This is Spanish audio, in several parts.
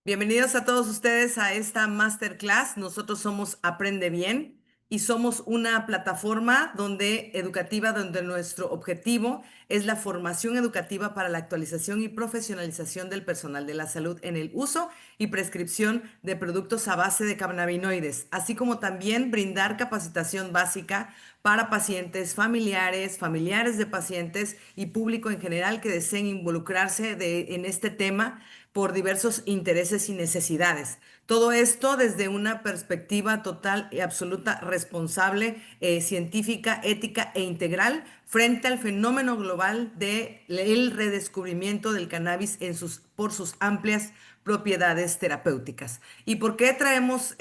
Bienvenidos a todos ustedes a esta masterclass. Nosotros somos Aprende Bien y somos una plataforma educativa donde nuestro objetivo es la formación educativa para la actualización y profesionalización del personal de la salud en el uso y prescripción de productos a base de cannabinoides, así como también brindar capacitación básica para pacientes, familiares de pacientes y público en general que deseen involucrarse en este tema por diversos intereses y necesidades. Todo esto desde una perspectiva total y absoluta, responsable, científica, ética e integral frente al fenómeno global del redescubrimiento del cannabis por sus amplias propiedades terapéuticas. ¿Y por qué traemos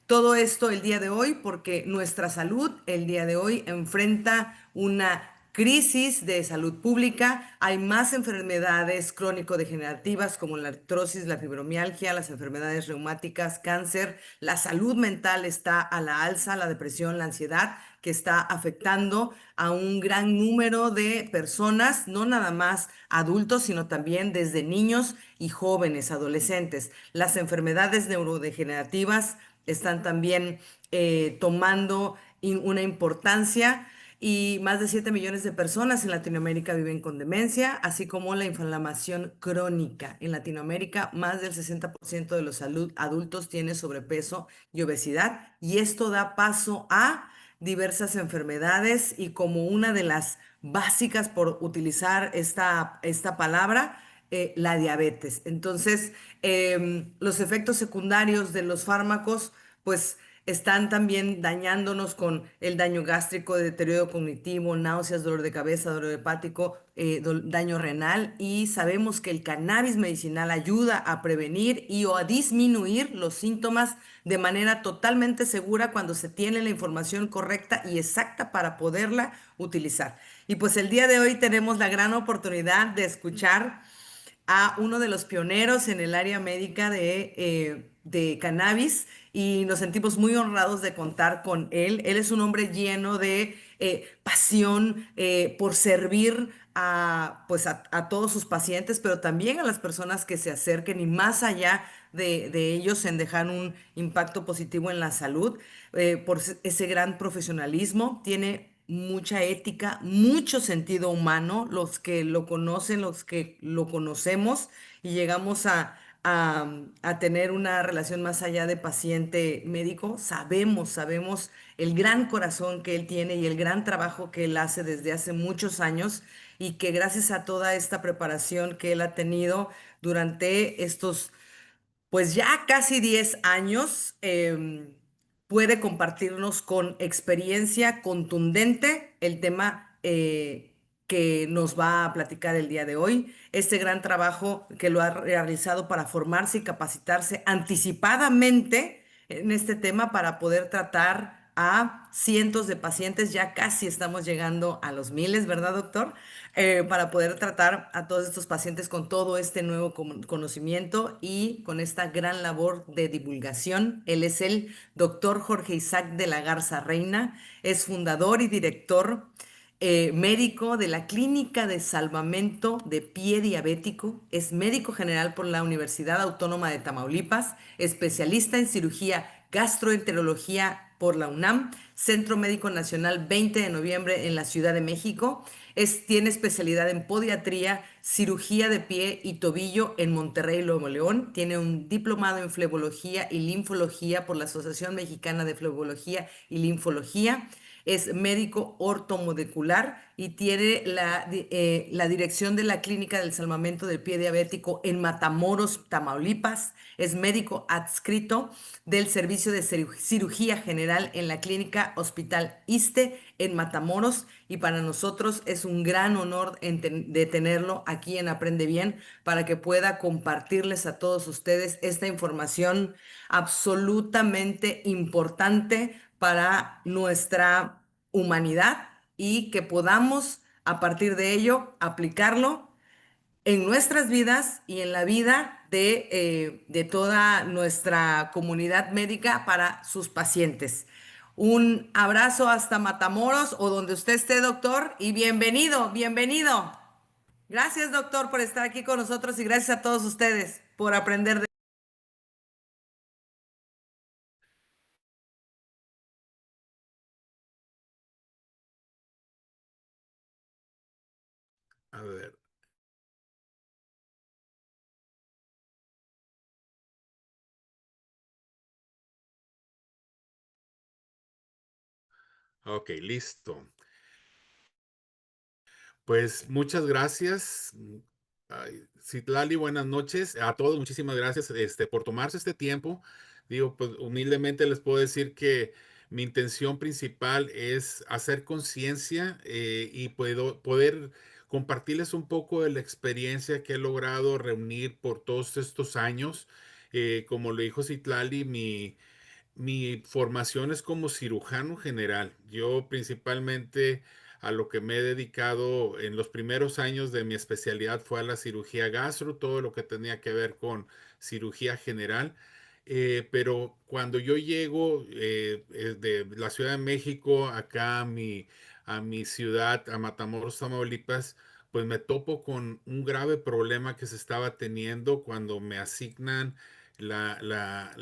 todo esto el día de hoy? Porque nuestra salud el día de hoy enfrenta una crisis de salud pública. Hay más enfermedades crónico-degenerativas como la artrosis, la fibromialgia, las enfermedades reumáticas, cáncer. La salud mental está a la alza, la depresión, la ansiedad, que está afectando a un gran número de personas, no nada más adultos, sino también desde niños y jóvenes, adolescentes. Las enfermedades neurodegenerativas están también tomando una importancia y más de 7 millones de personas en Latinoamérica viven con demencia, así como la inflamación crónica. En Latinoamérica, más del 60% de los adultos tiene sobrepeso y obesidad, y esto da paso a diversas enfermedades y como una de las básicas por utilizar esta palabra, la diabetes. Entonces, los efectos secundarios de los fármacos, pues están también dañándonos con el daño gástrico, deterioro cognitivo, náuseas, dolor de cabeza, dolor hepático, daño renal. Y sabemos que el cannabis medicinal ayuda a prevenir y o a disminuir los síntomas de manera totalmente segura cuando se tiene la información correcta y exacta para poderla utilizar. Y pues el día de hoy tenemos la gran oportunidad de escuchar a uno de los pioneros en el área médica de cannabis y nos sentimos muy honrados de contar con él. Él es un hombre lleno de pasión por servir a todos sus pacientes, pero también a las personas que se acerquen y más allá de ellos en dejar un impacto positivo en la salud, por ese gran profesionalismo. Tiene mucha ética, mucho sentido humano, los que lo conocen, los que lo conocemos y llegamos a tener una relación más allá de paciente-médico, sabemos el gran corazón que él tiene y el gran trabajo que él hace desde hace muchos años y que gracias a toda esta preparación que él ha tenido durante estos pues ya casi 10 años, puede compartirnos con experiencia contundente el tema que nos va a platicar el día de hoy. Este gran trabajo que lo ha realizado para formarse y capacitarse anticipadamente en este tema para poder tratar a cientos de pacientes. Ya casi estamos llegando a los miles, ¿verdad, doctor? Para poder tratar a todos estos pacientes con todo este nuevo conocimiento y con esta gran labor de divulgación. Él es el doctor Jorge Isaac de la Garza Reina, es fundador y director médico de la Clínica de Salvamento de Pie Diabético, es médico general por la Universidad Autónoma de Tamaulipas, especialista en cirugía gastroenterología por la UNAM, Centro Médico Nacional 20 de noviembre en la Ciudad de México. Tiene especialidad en podiatría, cirugía de pie y tobillo en Monterrey, Nuevo León. Tiene un diplomado en flebología y linfología por la Asociación Mexicana de Flebología y Linfología. Es médico ortomolecular y tiene la dirección de la Clínica del Salvamento del Pie Diabético en Matamoros, Tamaulipas. Es médico adscrito del Servicio de Cirugía General en la Clínica Hospital ISSSTE en Matamoros y para nosotros es un gran honor de tenerlo aquí en Aprende Bien para que pueda compartirles a todos ustedes esta información absolutamente importante para nuestra humanidad y que podamos a partir de ello aplicarlo en nuestras vidas y en la vida de toda nuestra comunidad médica para sus pacientes. Un abrazo hasta Matamoros o donde usted esté, doctor, y bienvenido, bienvenido. Gracias, doctor, por estar aquí con nosotros y gracias a todos ustedes por aprender de Ok, listo. Pues muchas gracias. Ay, Citlali, buenas noches. A todos, muchísimas gracias, por tomarse este tiempo. Digo, pues humildemente les puedo decir que mi intención principal es hacer conciencia y poder compartirles un poco de la experiencia que he logrado reunir por todos estos años. Como lo dijo Citlali, mi formación es como cirujano general. Yo principalmente a lo que me he dedicado en los primeros años de mi especialidad fue a la cirugía gastro, todo lo que tenía que ver con cirugía general. Pero cuando yo llego de la Ciudad de México acá a mi ciudad, a Matamoros, Tamaulipas, pues me topo con un grave problema que se estaba teniendo cuando me asignan la, la,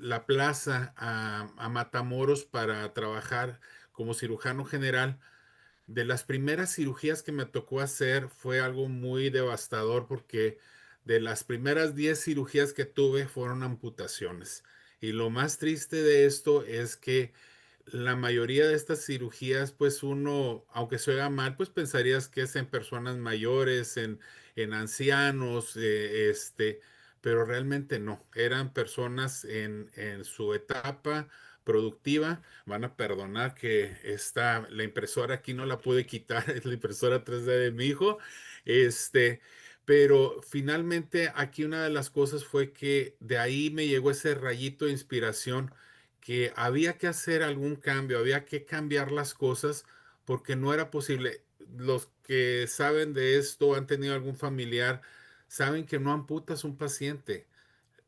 la plaza a Matamoros para trabajar como cirujano general. De las primeras cirugías que me tocó hacer fue algo muy devastador porque de las primeras 10 cirugías que tuve fueron amputaciones. Y lo más triste de esto es que la mayoría de estas cirugías, pues uno, aunque se oiga mal, pues pensarías que es en personas mayores, en ancianos, pero realmente no. Eran personas en su etapa productiva. Van a perdonar que la impresora aquí no la pude quitar, es la impresora 3D de mi hijo. Este, pero finalmente aquí una de las cosas fue que de ahí me llegó ese rayito de inspiración que había que hacer algún cambio, había que cambiar las cosas porque no era posible. Los que saben de esto, han tenido algún familiar, saben que no amputas un paciente,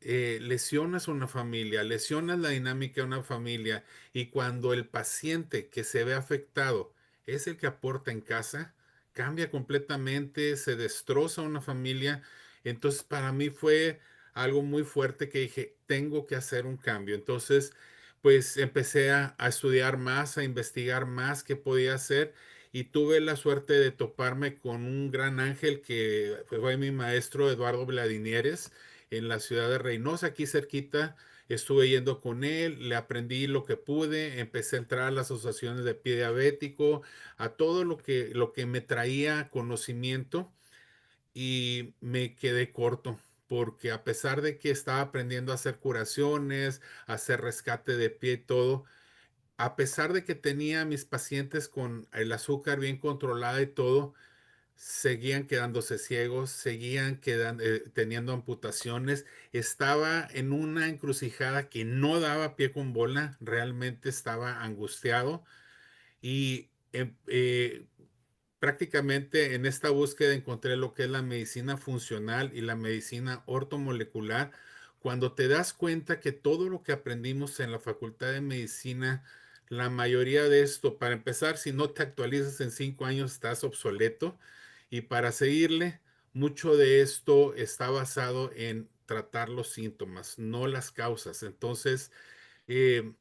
lesionas una familia, lesionas la dinámica de una familia y cuando el paciente que se ve afectado es el que aporta en casa, cambia completamente, se destroza una familia. Entonces para mí fue algo muy fuerte que dije, tengo que hacer un cambio. Entonces, pues empecé a estudiar más, a investigar más qué podía hacer y tuve la suerte de toparme con un gran ángel que fue mi maestro Eduardo Vladinieres en la ciudad de Reynosa, aquí cerquita. Estuve yendo con él, le aprendí lo que pude, empecé a entrar a las asociaciones de pie diabético, a todo lo que me traía conocimiento y me quedé corto, porque a pesar de que estaba aprendiendo a hacer curaciones, a hacer rescate de pie y todo, a pesar de que tenía a mis pacientes con el azúcar bien controlada y todo, seguían quedándose ciegos, teniendo amputaciones. Estaba en una encrucijada que no daba pie con bola, realmente estaba angustiado y prácticamente en esta búsqueda encontré lo que es la medicina funcional y la medicina ortomolecular. Cuando te das cuenta que todo lo que aprendimos en la Facultad de Medicina, la mayoría de esto, para empezar, si no te actualizas en 5 años, estás obsoleto. Y para seguirle, mucho de esto está basado en tratar los síntomas, no las causas. Entonces, eh,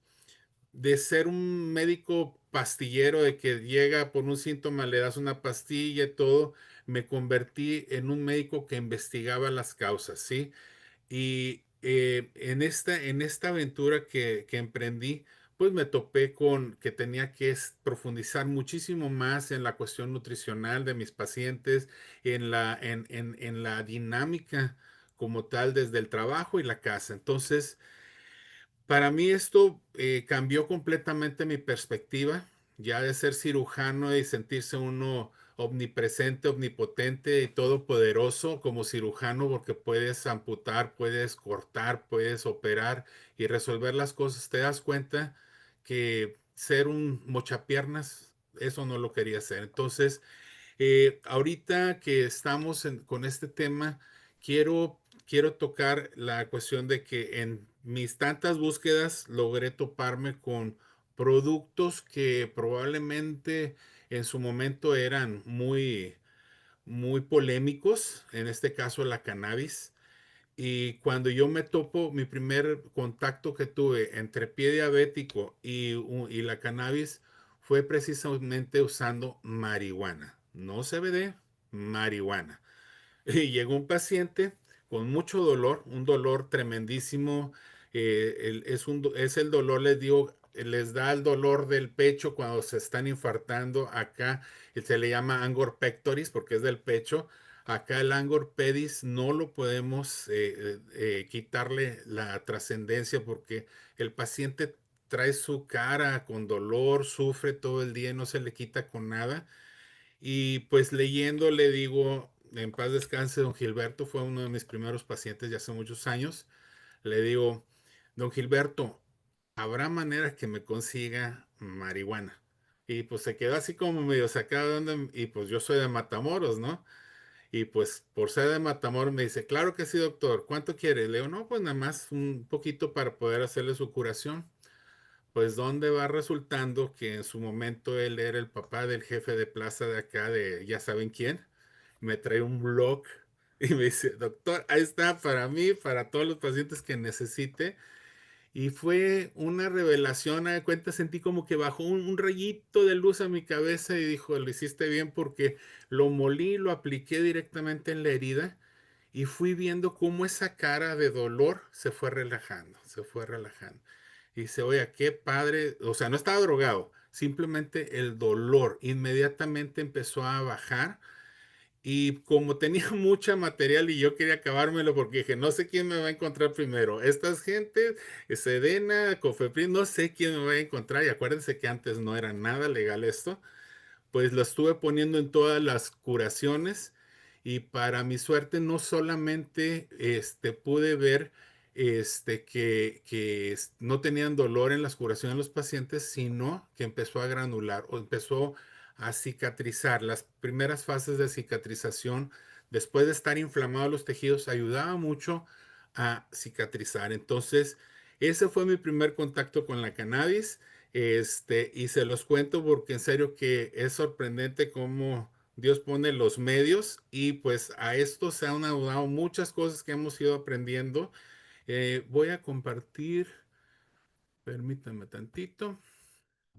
de ser un médico pastillero de que llega por un síntoma, le das una pastilla y todo, me convertí en un médico que investigaba las causas, ¿sí? Y en esta aventura que emprendí, pues me topé con que tenía que profundizar muchísimo más en la cuestión nutricional de mis pacientes, en la dinámica como tal desde el trabajo y la casa. Entonces, para mí esto cambió completamente mi perspectiva, ya de ser cirujano y sentirse uno omnipresente, omnipotente y todopoderoso como cirujano, porque puedes amputar, puedes cortar, puedes operar y resolver las cosas. Te das cuenta que ser un mochapiernas, eso no lo quería hacer. Entonces, ahorita que estamos con este tema, quiero tocar la cuestión de que en mis tantas búsquedas logré toparme con productos que probablemente en su momento eran muy polémicos, en este caso la cannabis. Y cuando yo me topo, mi primer contacto que tuve entre pie diabético y la cannabis fue precisamente usando marihuana, no CBD, marihuana. Y llegó un paciente con mucho dolor, un dolor tremendísimo. Es el dolor, les digo, les da el dolor del pecho cuando se están infartando. Acá se le llama angor pectoris porque es del pecho. Acá el angor pedis no lo podemos quitarle la trascendencia porque el paciente trae su cara con dolor, sufre todo el día y no se le quita con nada. Y pues leyendo le digo, en paz descanse, don Gilberto fue uno de mis primeros pacientes ya hace muchos años. Le digo, don Gilberto, ¿habrá manera que me consiga marihuana? Y pues se quedó así como medio sacado de onda, y pues yo soy de Matamoros, ¿no? Y pues por ser de Matamoros me dice, claro que sí, doctor, ¿cuánto quiere? Le digo, no, pues nada más un poquito para poder hacerle su curación. Pues dónde va resultando que en su momento él era el papá del jefe de plaza de acá, de ya saben quién, me trae un blog y me dice, doctor, ahí está para mí, para todos los pacientes que necesite. Y fue una revelación, de cuenta, sentí como que bajó un rayito de luz a mi cabeza y dijo, lo hiciste bien porque lo molí, lo apliqué directamente en la herida y fui viendo cómo esa cara de dolor se fue relajando, se fue relajando. Y dice, oye, qué padre, o sea, no estaba drogado, simplemente el dolor inmediatamente empezó a bajar y como tenía mucha material y yo quería acabármelo porque dije, no sé quién me va a encontrar primero. Estas gentes, Sedena, Cofepris, no sé quién me va a encontrar. Y acuérdense que antes no era nada legal esto. Pues lo estuve poniendo en todas las curaciones y para mi suerte no solamente pude ver no tenían dolor en las curaciones de los pacientes, sino que empezó a granular o empezó a cicatrizar. Las primeras fases de cicatrización, después de estar inflamados los tejidos, ayudaba mucho a cicatrizar. Entonces, ese fue mi primer contacto con la cannabis. Y se los cuento porque en serio que es sorprendente cómo Dios pone los medios y pues a esto se han aunado muchas cosas que hemos ido aprendiendo. Voy a compartir, permítanme tantito,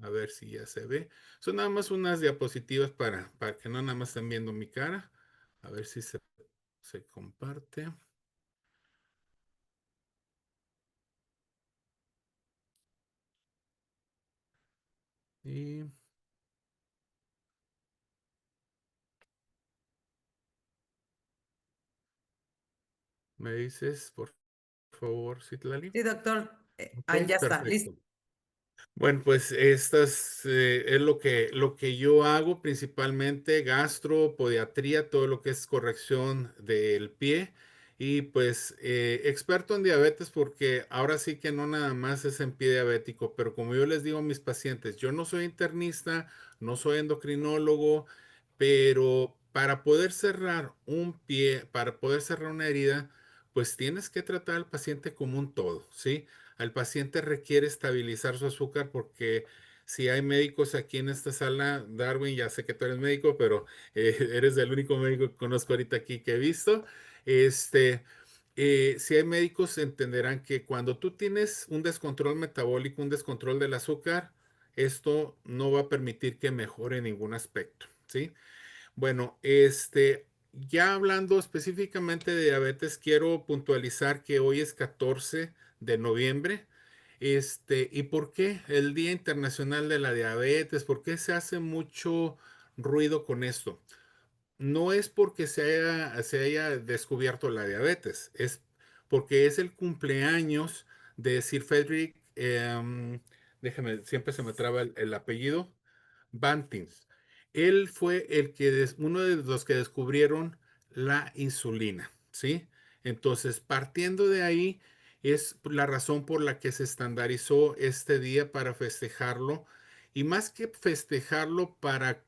a ver si ya se ve. Son nada más unas diapositivas para que no nada más estén viendo mi cara. A ver si se comparte. Y me dices, por favor, Citlali. Sí, doctor. Ok, Ya está, listo. perfecto. Bueno, pues es lo que yo hago principalmente, gastro, podiatría, todo lo que es corrección del pie y pues experto en diabetes porque ahora sí que no nada más es en pie diabético, pero como yo les digo a mis pacientes, yo no soy internista, no soy endocrinólogo, pero para poder cerrar un pie, para poder cerrar una herida, pues tienes que tratar al paciente como un todo, ¿sí? Al paciente requiere estabilizar su azúcar porque si hay médicos aquí en esta sala, Darwin, ya sé que tú eres médico, pero eres el único médico que conozco ahorita aquí que he visto. Este, si hay médicos, entenderán que cuando tú tienes un descontrol metabólico, un descontrol del azúcar, esto no va a permitir que mejore en ningún aspecto, ¿sí? Bueno, ya hablando específicamente de diabetes, quiero puntualizar que hoy es 14 de noviembre. ¿Y por qué el Día Internacional de la Diabetes? ¿Por qué se hace mucho ruido con esto? No es porque se haya descubierto la diabetes, es porque es el cumpleaños de Sir Frederick, déjame, siempre se me traba el apellido, Bantings. Él fue uno de los que descubrieron la insulina, ¿sí? Entonces, partiendo de ahí, es la razón por la que se estandarizó este día para festejarlo y más que festejarlo para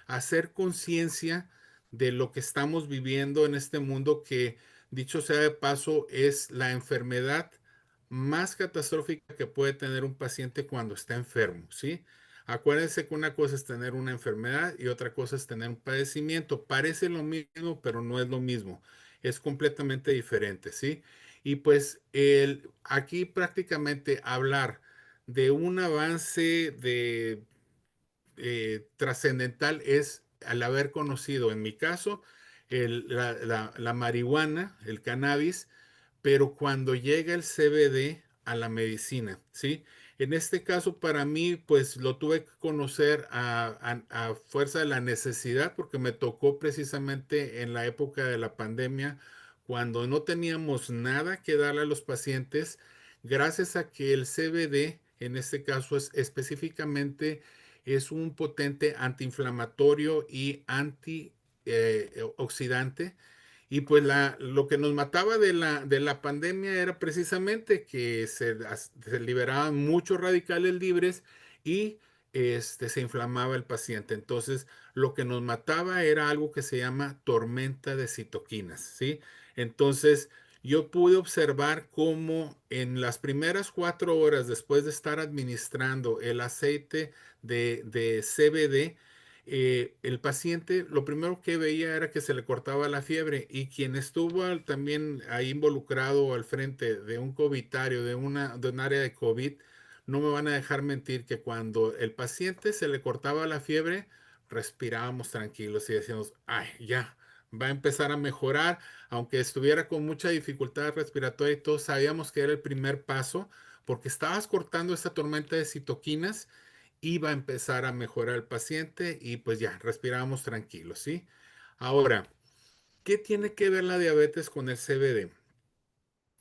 hacer conciencia de lo que estamos viviendo en este mundo que, dicho sea de paso, es la enfermedad más catastrófica que puede tener un paciente cuando está enfermo, ¿sí? Acuérdense que una cosa es tener una enfermedad y otra cosa es tener un padecimiento. Parece lo mismo, pero no es lo mismo. Es completamente diferente, ¿sí? Y pues aquí prácticamente hablar de un avance trascendental es al haber conocido, en mi caso, la marihuana, el cannabis, pero cuando llega el CBD a la medicina, ¿sí? En este caso, para mí, pues lo tuve que conocer a fuerza de la necesidad, porque me tocó precisamente en la época de la pandemia, cuando no teníamos nada que darle a los pacientes, gracias a que el CBD, en este caso es específicamente, es un potente antiinflamatorio y antioxidante. Y pues lo que nos mataba de la pandemia era precisamente que se liberaban muchos radicales libres y se inflamaba el paciente. Entonces, lo que nos mataba era algo que se llama tormenta de citoquinas, ¿sí? Entonces, yo pude observar cómo en las primeras 4 horas después de estar administrando el aceite de CBD, el paciente lo primero que veía era que se le cortaba la fiebre, y quien estuvo también ahí involucrado al frente de un covitario, de un área de COVID, no me van a dejar mentir que cuando el paciente se le cortaba la fiebre, respirábamos tranquilos y decíamos, ay, ya, va a empezar a mejorar, aunque estuviera con mucha dificultad respiratoria y todos sabíamos que era el primer paso, porque estabas cortando esta tormenta de citoquinas, iba a empezar a mejorar el paciente y pues ya, respirábamos tranquilos, ¿sí? Ahora, ¿qué tiene que ver la diabetes con el CBD?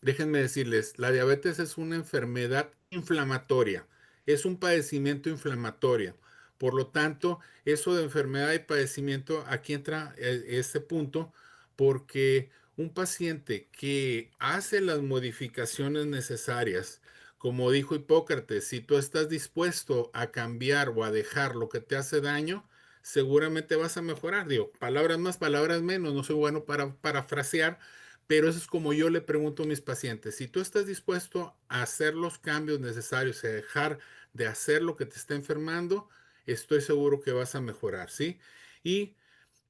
Déjenme decirles, la diabetes es una enfermedad inflamatoria, es un padecimiento inflamatorio. Por lo tanto, eso de enfermedad y padecimiento, aquí entra este punto, porque un paciente que hace las modificaciones necesarias, como dijo Hipócrates, si tú estás dispuesto a cambiar o a dejar lo que te hace daño, seguramente vas a mejorar. Digo, palabras más, palabras menos, no soy bueno para parafrasear, pero eso es como yo le pregunto a mis pacientes, si tú estás dispuesto a hacer los cambios necesarios y a dejar de hacer lo que te está enfermando, estoy seguro que vas a mejorar, ¿sí? Y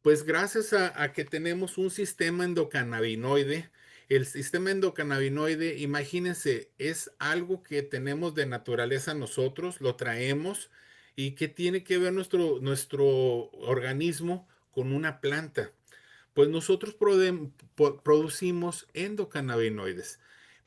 pues gracias a que tenemos un sistema endocannabinoide, el sistema endocannabinoide, imagínense, es algo que tenemos de naturaleza nosotros, lo traemos, y que tiene que ver nuestro organismo con una planta. Pues nosotros producimos endocannabinoides.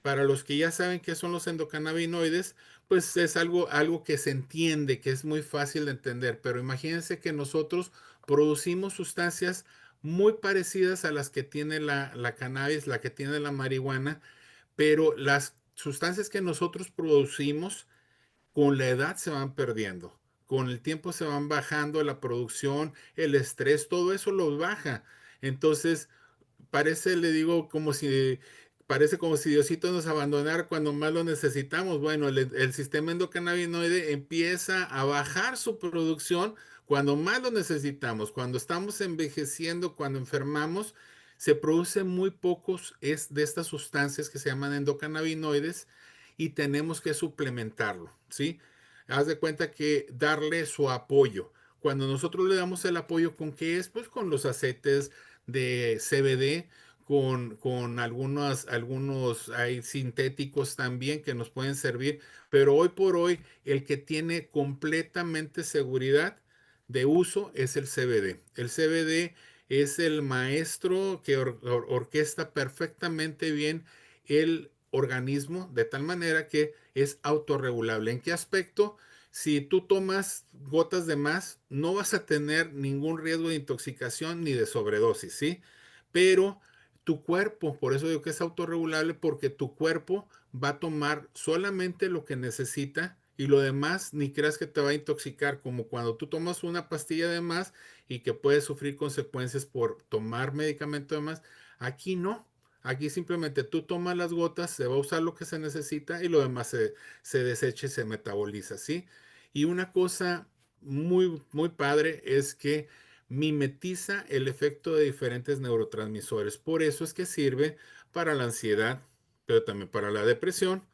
Para los que ya saben qué son los endocannabinoides, pues es algo que se entiende, que es muy fácil de entender, pero imagínense que nosotros producimos sustancias muy parecidas a las que tiene la cannabis, la que tiene la marihuana, pero las sustancias que nosotros producimos con la edad se van perdiendo. Con el tiempo se van bajando la producción, el estrés, todo eso los baja. Entonces, parece, le digo, parece como si Diosito nos abandonara cuando más lo necesitamos. Bueno, el sistema endocannabinoide empieza a bajar su producción cuando más lo necesitamos. Cuando estamos envejeciendo, cuando enfermamos, se produce muy pocos de estas sustancias que se llaman endocannabinoides, y tenemos que suplementarlo, ¿sí? Haz de cuenta que darle su apoyo. Cuando nosotros le damos el apoyo, ¿con qué es? Pues con los aceites de CBD, con algunos hay sintéticos también que nos pueden servir, pero hoy por hoy el que tiene completamente seguridad de uso es el CBD. El CBD es el maestro que orquesta perfectamente bien el organismo de tal manera que es autorregulable. ¿En qué aspecto? Si tú tomas gotas de más, no vas a tener ningún riesgo de intoxicación ni de sobredosis, ¿sí? Pero tu cuerpo, por eso digo que es autorregulable, porque tu cuerpo va a tomar solamente lo que necesita, y lo demás ni creas que te va a intoxicar, como cuando tú tomas una pastilla de más y que puedes sufrir consecuencias por tomar medicamento de más. Aquí no. Aquí simplemente tú tomas las gotas, se va a usar lo que se necesita y lo demás se desecha y se metaboliza, ¿sí? Y una cosa muy, muy padre es que mimetiza el efecto de diferentes neurotransmisores. Por eso es que sirve para la ansiedad, pero también para la depresión.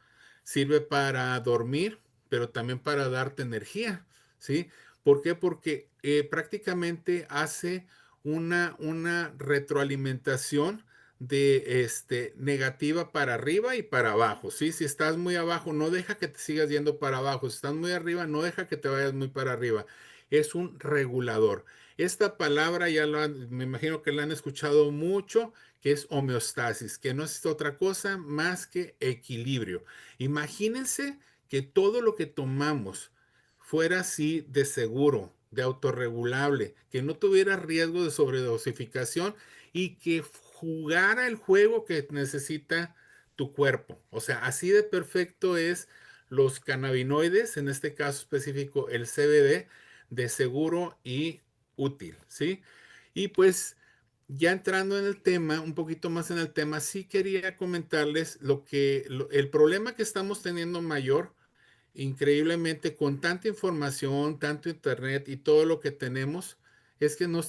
Sirve para dormir, pero también para darte energía, ¿sí? ¿Por qué? Porque prácticamente hace una retroalimentación de negativa para arriba y para abajo, ¿sí? Si estás muy abajo, no deja que te sigas yendo para abajo. Si estás muy arriba, no deja que te vayas muy para arriba. Es un regulador. Esta palabra me imagino que la han escuchado mucho, que es homeostasis, que no es otra cosa más que equilibrio. Imagínense que todo lo que tomamos fuera así de seguro, de autorregulable, que no tuviera riesgo de sobredosificación y que jugara el juego que necesita tu cuerpo. O sea, así de perfecto es los cannabinoides, en este caso específico el CBD, de seguro y útil, ¿sí? Y pues ya entrando en el tema, un poquito más en el tema, sí quería comentarles el problema que estamos teniendo mayor, increíblemente, con tanta información, tanto internet y todo lo que tenemos, es que no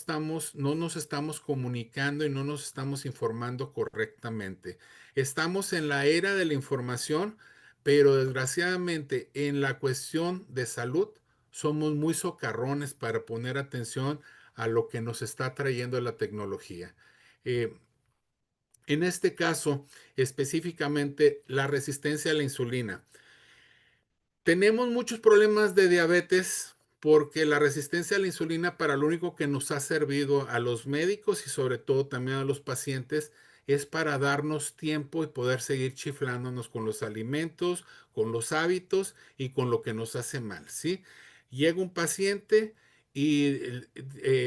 nos estamos comunicando y no nos estamos informando correctamente. Estamos en la era de la información, pero desgraciadamente en la cuestión de salud somos muy socarrones para poner atención a lo que nos está trayendo la tecnología. Eh, en este caso, específicamente la resistencia a la insulina. Tenemos muchos problemas de diabetes porque la resistencia a la insulina para lo único que nos ha servido a los médicos y sobre todo también a los pacientes es para darnos tiempo y poder seguir chiflándonos con los alimentos, con los hábitos y con lo que nos hace mal, ¿sí? Llega un paciente y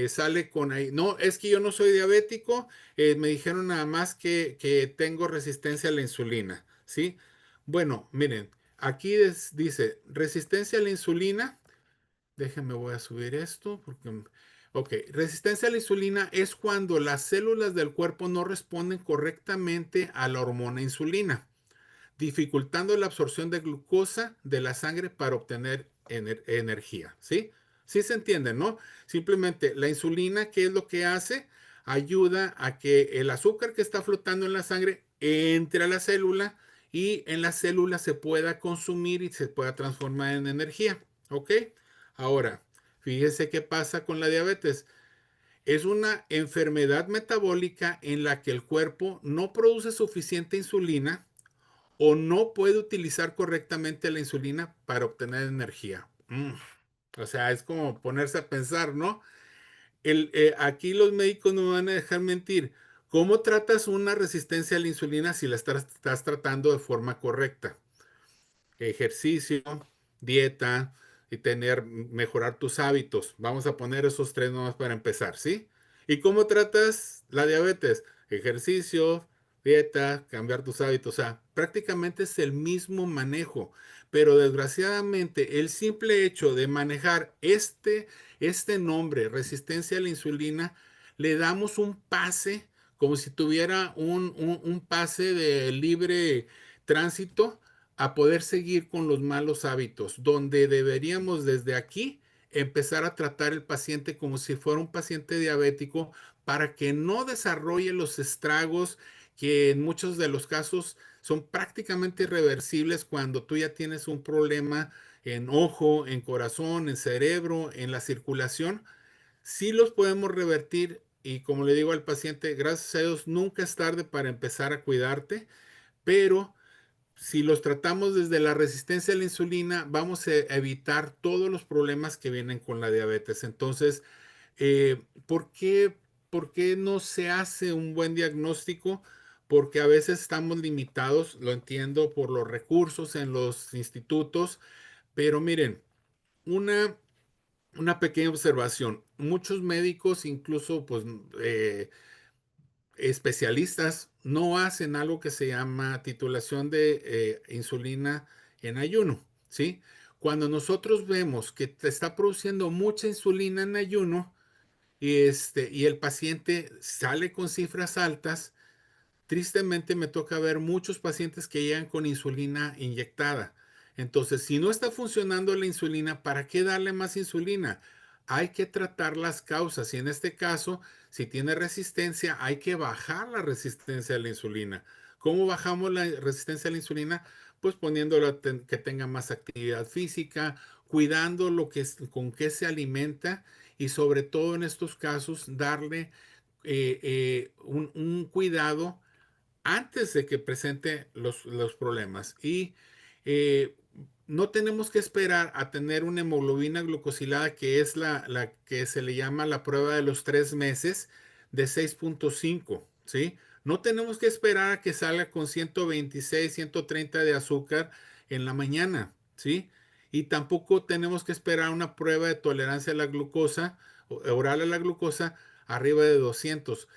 sale con ahí, no, es que yo no soy diabético, me dijeron nada más que tengo resistencia a la insulina, ¿sí? Bueno, miren. Aquí dice resistencia a la insulina. Déjenme, voy a subir esto porque... Ok, resistencia a la insulina es cuando las células del cuerpo no responden correctamente a la hormona insulina, dificultando la absorción de glucosa de la sangre para obtener energía, ¿sí? Sí se entiende, ¿no? Simplemente la insulina, ¿qué es lo que hace? Ayuda a que el azúcar que está flotando en la sangre entre a la célula y en la célula se pueda consumir y se pueda transformar en energía, ¿ok? Ahora, fíjese qué pasa con la diabetes. Es una enfermedad metabólica en la que el cuerpo no produce suficiente insulina o no puede utilizar correctamente la insulina para obtener energía. O sea, es como ponerse a pensar, ¿no? Aquí los médicos no me van a dejar mentir. ¿Cómo tratas una resistencia a la insulina si la estás tratando de forma correcta? Ejercicio, dieta y mejorar tus hábitos. Vamos a poner esos tres nomás para empezar, ¿sí? ¿Y cómo tratas la diabetes? Ejercicio, dieta, cambiar tus hábitos. O sea, prácticamente es el mismo manejo, pero desgraciadamente el simple hecho de manejar este nombre, resistencia a la insulina, le damos un pase, como si tuviera un pase de libre tránsito a poder seguir con los malos hábitos, donde deberíamos desde aquí empezar a tratar el paciente como si fuera un paciente diabético para que no desarrolle los estragos que en muchos de los casos son prácticamente irreversibles cuando tú ya tienes un problema en ojo, en corazón, en cerebro, en la circulación. Sí los podemos revertir y como le digo al paciente, gracias a Dios, nunca es tarde para empezar a cuidarte, pero si los tratamos desde la resistencia a la insulina, vamos a evitar todos los problemas que vienen con la diabetes. Entonces, ¿por qué no se hace un buen diagnóstico? Porque a veces estamos limitados, lo entiendo, por los recursos en los institutos, pero miren, una, una pequeña observación. Muchos médicos, incluso pues especialistas no hacen algo que se llama titulación de insulina en ayuno, ¿sí? Cuando nosotros vemos que te está produciendo mucha insulina en ayuno y el paciente sale con cifras altas, tristemente me toca ver muchos pacientes que llegan con insulina inyectada. Entonces, si no está funcionando la insulina, ¿para qué darle más insulina? Hay que tratar las causas y en este caso, si tiene resistencia, hay que bajar la resistencia a la insulina. ¿Cómo bajamos la resistencia a la insulina? Pues poniéndolo que tenga más actividad física, cuidando con qué se alimenta y sobre todo en estos casos darle un cuidado antes de que presente los problemas. Y eh, no tenemos que esperar a tener una hemoglobina glucosilada, que es la que se le llama la prueba de los 3 meses de 6,5, ¿sí? No tenemos que esperar a que salga con 126, 130 de azúcar en la mañana. ¿sí? Y tampoco tenemos que esperar una prueba de tolerancia a la glucosa, oral a la glucosa, arriba de 200.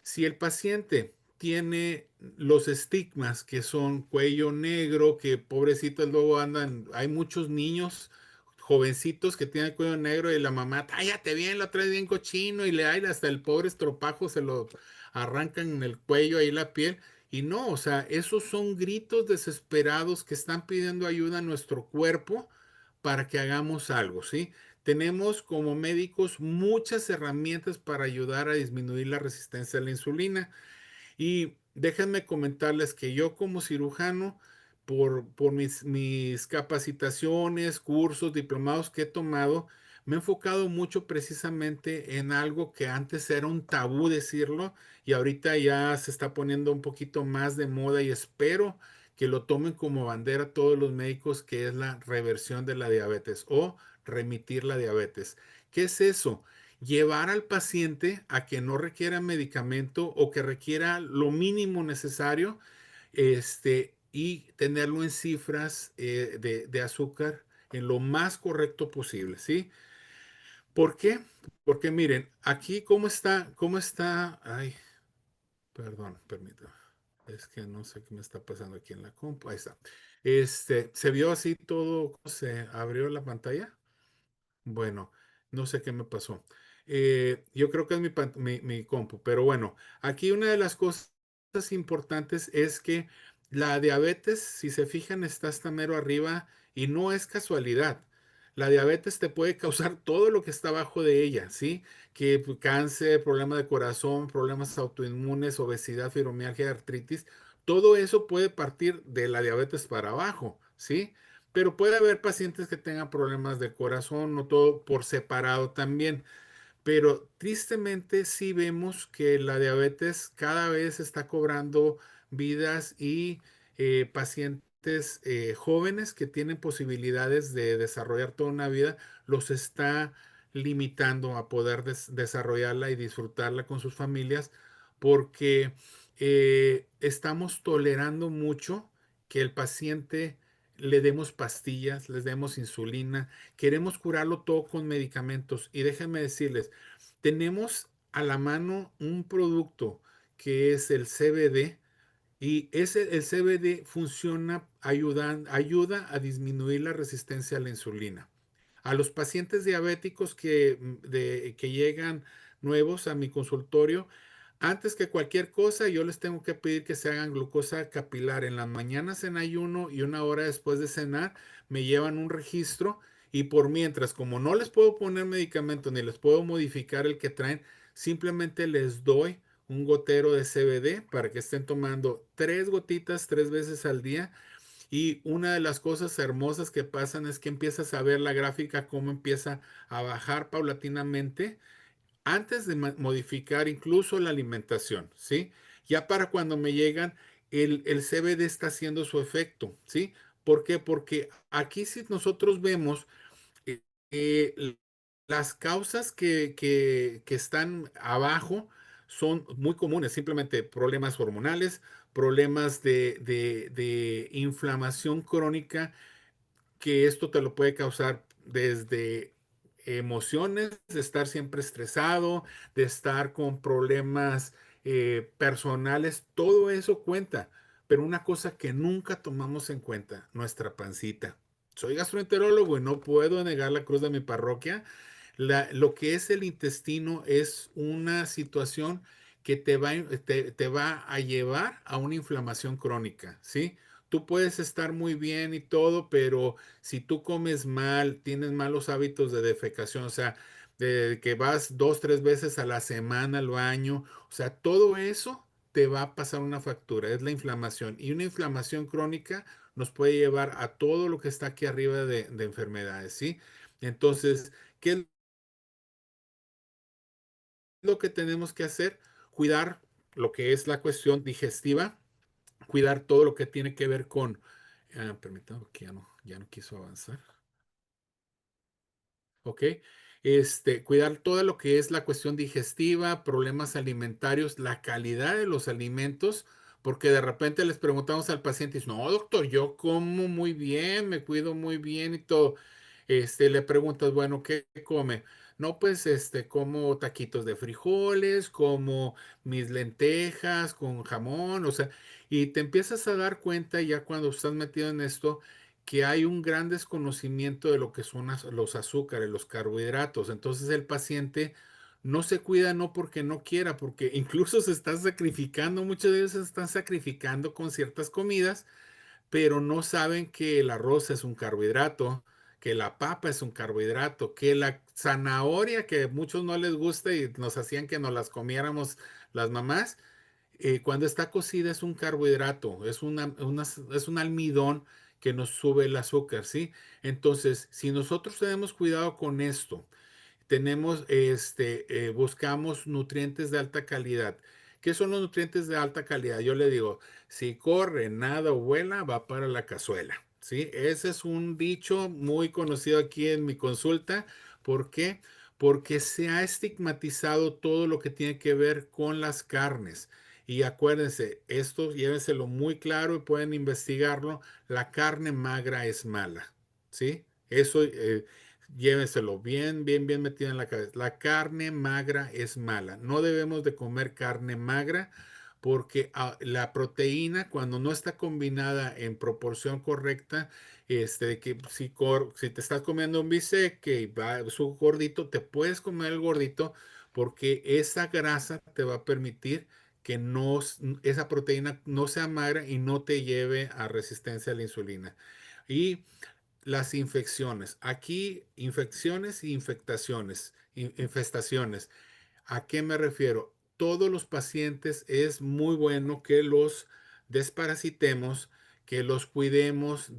Si el paciente tiene los estigmas que son cuello negro, que pobrecitos luego andan, hay muchos niños jovencitos que tienen cuello negro y la mamá, tállate bien, lo trae bien cochino y le hay hasta el pobre estropajo, se lo arrancan en el cuello ahí la piel. Y no, o sea, esos son gritos desesperados que están pidiendo ayuda a nuestro cuerpo para que hagamos algo, ¿sí? Tenemos como médicos muchas herramientas para ayudar a disminuir la resistencia a la insulina. Y déjenme comentarles que yo como cirujano, por mis capacitaciones, cursos, diplomados que he tomado, me he enfocado mucho precisamente en algo que antes era un tabú decirlo y ahorita ya se está poniendo un poquito más de moda y espero que lo tomen como bandera todos los médicos, que es la reversión de la diabetes o remitir la diabetes. ¿Qué es eso? Llevar al paciente a que no requiera medicamento o que requiera lo mínimo necesario, y tenerlo en cifras de azúcar en lo más correcto posible, ¿sí? ¿Por qué? Porque miren, aquí cómo está, ay, perdón, permítame, es que no sé qué me está pasando aquí en la compu, ahí está. ¿Se vio así todo? ¿Cómo se abrió la pantalla? Bueno, no sé qué me pasó. Yo creo que es mi compu, pero bueno, aquí una de las cosas importantes es que la diabetes, si se fijan, está hasta mero arriba y no es casualidad. La diabetes te puede causar todo lo que está abajo de ella, ¿sí? Que cáncer, problema de corazón, problemas autoinmunes, obesidad, fibromialgia, artritis, todo eso puede partir de la diabetes para abajo, ¿sí? Pero puede haber pacientes que tengan problemas de corazón, no todo por separado también. Pero tristemente sí vemos que la diabetes cada vez está cobrando vidas y pacientes jóvenes que tienen posibilidades de desarrollar toda una vida, los está limitando a poder desarrollarla y disfrutarla con sus familias porque estamos tolerando mucho que el paciente le demos pastillas, les demos insulina, queremos curarlo todo con medicamentos. Y déjenme decirles, tenemos a la mano un producto que es el CBD y el CBD funciona, ayuda a disminuir la resistencia a la insulina. A los pacientes diabéticos que llegan nuevos a mi consultorio, antes que cualquier cosa, yo les tengo que pedir que se hagan glucosa capilar en las mañanas en ayuno y una hora después de cenar, me llevan un registro y por mientras, como no les puedo poner medicamento ni les puedo modificar el que traen, simplemente les doy un gotero de CBD para que estén tomando 3 gotitas 3 veces al día. Y una de las cosas hermosas que pasan es que empiezas a ver la gráfica cómo empieza a bajar paulatinamente antes de modificar incluso la alimentación, ¿sí? Ya para cuando me llegan, el CBD está haciendo su efecto, ¿sí? ¿Por qué? Porque aquí si nosotros vemos eh, eh, las causas que están abajo son muy comunes, simplemente problemas hormonales, problemas de inflamación crónica, que esto te lo puede causar desde emociones, de estar siempre estresado, de estar con problemas personales, todo eso cuenta. Pero una cosa que nunca tomamos en cuenta, nuestra pancita. Soy gastroenterólogo y no puedo negar la cruz de mi parroquia. Lo que es el intestino es una situación que te va a llevar a una inflamación crónica, ¿sí? Tú puedes estar muy bien y todo, pero si tú comes mal, tienes malos hábitos de defecación, o sea, de que vas 2, 3 veces a la semana al baño, o sea, todo eso te va a pasar una factura, es la inflamación. Y una inflamación crónica nos puede llevar a todo lo que está aquí arriba de enfermedades, ¿sí? Entonces, ¿qué es lo que tenemos que hacer? Cuidar lo que es la cuestión digestiva, cuidar todo lo que tiene que ver con, permítame que ya no quiso avanzar. ¿Ok? Cuidar todo lo que es la cuestión digestiva, problemas alimentarios, la calidad de los alimentos, porque de repente les preguntamos al paciente y dice, no, doctor, yo como muy bien, me cuido muy bien y todo. Le preguntas, bueno, ¿qué come? No, pues, como taquitos de frijoles, como mis lentejas con jamón, o sea, y te empiezas a dar cuenta ya cuando estás metido en esto que hay un gran desconocimiento de lo que son los azúcares, los carbohidratos. Entonces el paciente no se cuida no porque no quiera, porque incluso se está sacrificando, muchas veces se están sacrificando con ciertas comidas, pero no saben que el arroz es un carbohidrato, que la papa es un carbohidrato, que la zanahoria, que a muchos no les gusta y nos hacían que nos las comiéramos las mamás, cuando está cocida es un carbohidrato, es un almidón que nos sube el azúcar, ¿sí? Entonces, si nosotros tenemos cuidado con esto, buscamos nutrientes de alta calidad. ¿Qué son los nutrientes de alta calidad? Yo le digo, si corre, nada o vuela, va para la cazuela. ¿Sí? Ese es un dicho muy conocido aquí en mi consulta. ¿Por qué? Porque se ha estigmatizado todo lo que tiene que ver con las carnes. Y acuérdense, esto llévenselo muy claro y pueden investigarlo. La carne magra es mala. ¿Sí? Eso, llévenselo bien, bien, bien metido en la cabeza. La carne magra es mala. No debemos de comer carne magra porque la proteína, cuando no está combinada en proporción correcta, de que si te estás comiendo un bistec que va su gordito, te puedes comer el gordito porque esa grasa te va a permitir que esa proteína no sea magra y no te lleve a resistencia a la insulina. Y las infecciones. Aquí, infecciones y infestaciones. ¿A qué me refiero? Todos los pacientes es muy bueno que los desparasitemos, que los cuidemos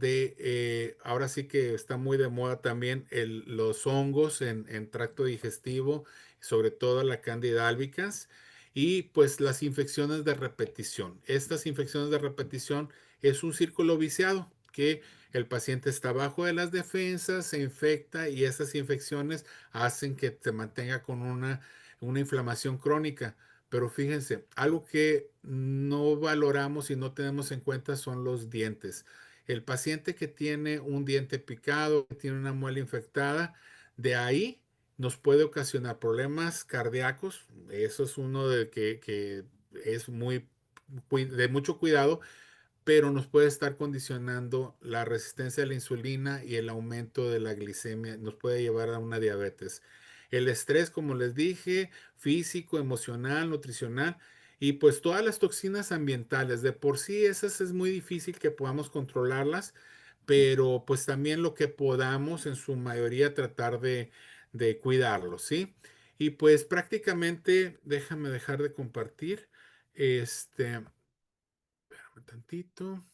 ahora sí que está muy de moda también los hongos en tracto digestivo, sobre todo la Candida albicans, y pues las infecciones de repetición. Estas infecciones de repetición es un círculo viciado que el paciente está bajo de las defensas, se infecta y esas infecciones hacen que se mantenga con una inflamación crónica. Pero fíjense, algo que no valoramos y no tenemos en cuenta son los dientes. El paciente que tiene un diente picado, que tiene una muela infectada, de ahí nos puede ocasionar problemas cardíacos. Eso es uno que es de mucho cuidado, pero nos puede estar condicionando la resistencia a la insulina y el aumento de la glicemia, nos puede llevar a una diabetes. El estrés, como les dije, físico, emocional, nutricional y pues todas las toxinas ambientales, de por sí esas es muy difícil que podamos controlarlas, pero pues también lo que podamos en su mayoría tratar de cuidarlos, ¿sí? Y pues prácticamente, déjame dejar de compartir, espérame tantito.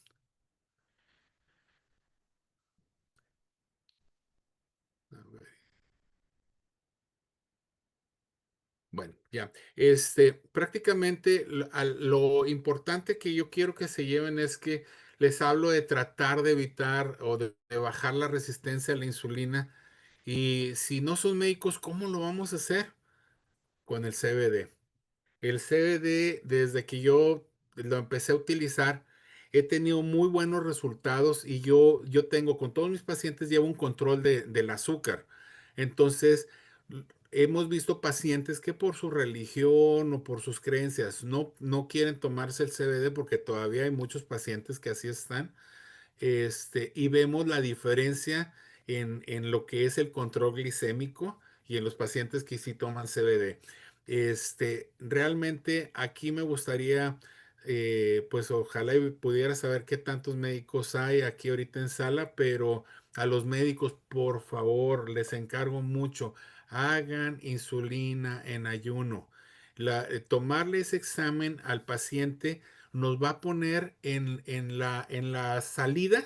A ver, bueno, ya. Prácticamente lo importante que yo quiero que se lleven es que les hablo de tratar de evitar o de bajar la resistencia a la insulina. Y si no son médicos, ¿cómo lo vamos a hacer? Con el CBD. El CBD, desde que yo lo empecé a utilizar, he tenido muy buenos resultados y yo tengo con todos mis pacientes, llevo un control del azúcar. Entonces, hemos visto pacientes que por su religión o por sus creencias no quieren tomarse el CBD porque todavía hay muchos pacientes que así están, y vemos la diferencia en lo que es el control glicémico y en los pacientes que sí toman CBD. Realmente aquí me gustaría, pues ojalá y pudiera saber qué tantos médicos hay aquí ahorita en sala, pero a los médicos, por favor, les encargo mucho, hagan insulina en ayuno. Tomarle ese examen al paciente nos va a poner en la salida